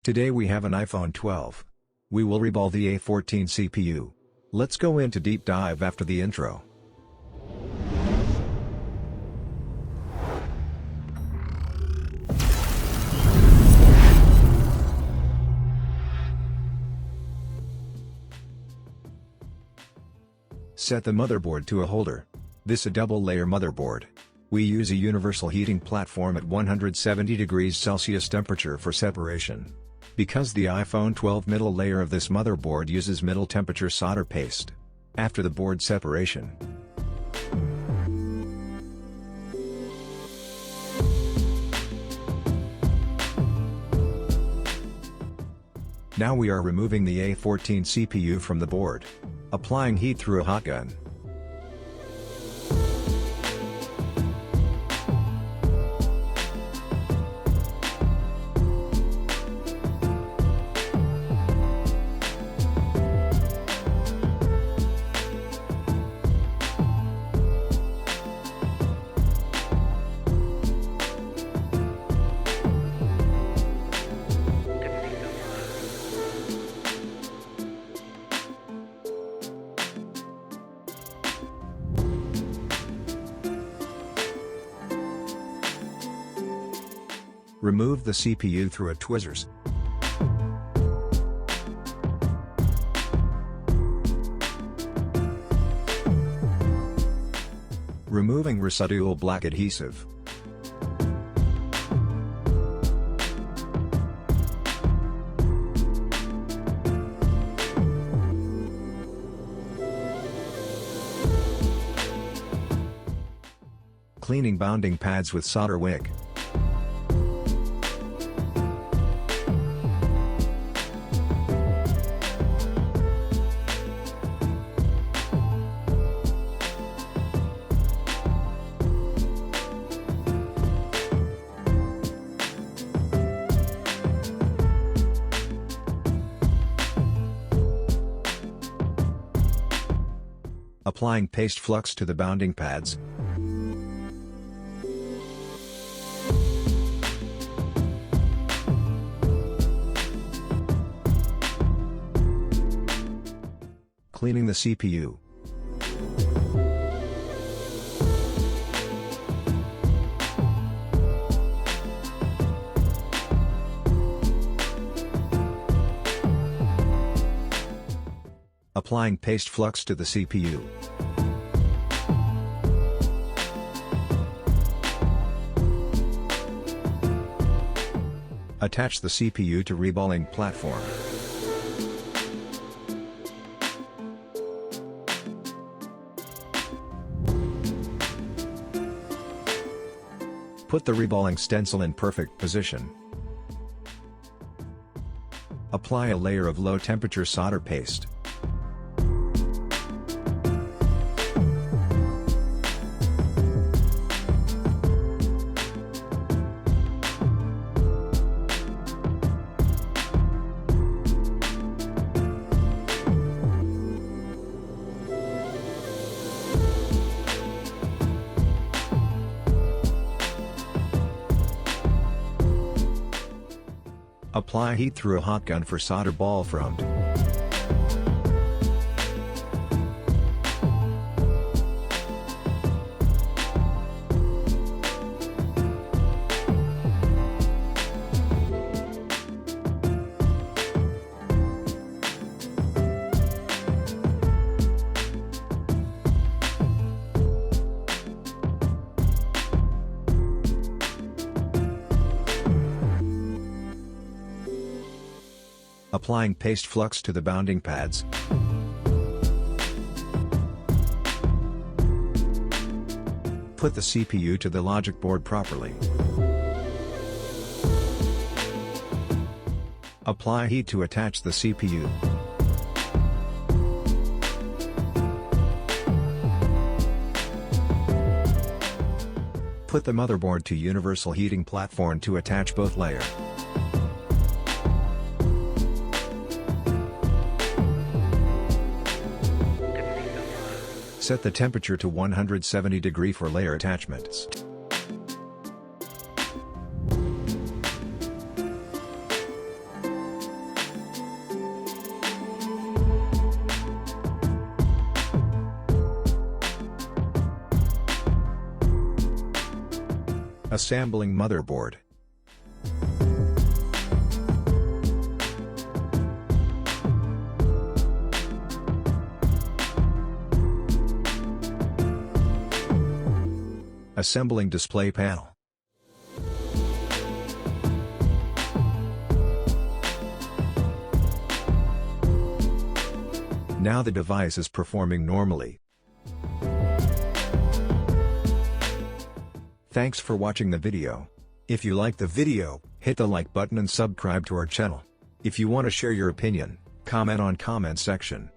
Today we have an iPhone 12. We will reball the A14 CPU. Let's go into deep dive after the intro. Set the motherboard to a holder. This is a double-layer motherboard. We use a universal heating platform at 170 degrees Celsius temperature for separation. Because the iPhone 12 middle layer of this motherboard uses middle temperature solder paste. After the board separation, now we are removing the A14 CPU from the board. Applying heat through a hot gun. Remove the CPU through a tweezers. Removing residual black adhesive. Cleaning bonding pads with solder wick. Applying paste flux to the bonding pads. Cleaning the CPU. Applying paste flux to the CPU. Attach the CPU to reballing platform. Put the reballing stencil in perfect position. Apply a layer of low-temperature solder paste. Apply heat through a hot gun for solder ball front. Applying paste flux to the bonding pads. Put the CPU to the logic board properly. Apply heat to attach the CPU. Put the motherboard to universal heating platform to attach both layers. Set the temperature to 170 degrees for layer attachments. Assembling motherboard. Assembling display panel. Now the device is performing normally. Thanks for watching the video. If you like the video, hit the like button and subscribe to our channel. If you want to share your opinion, comment on comment section.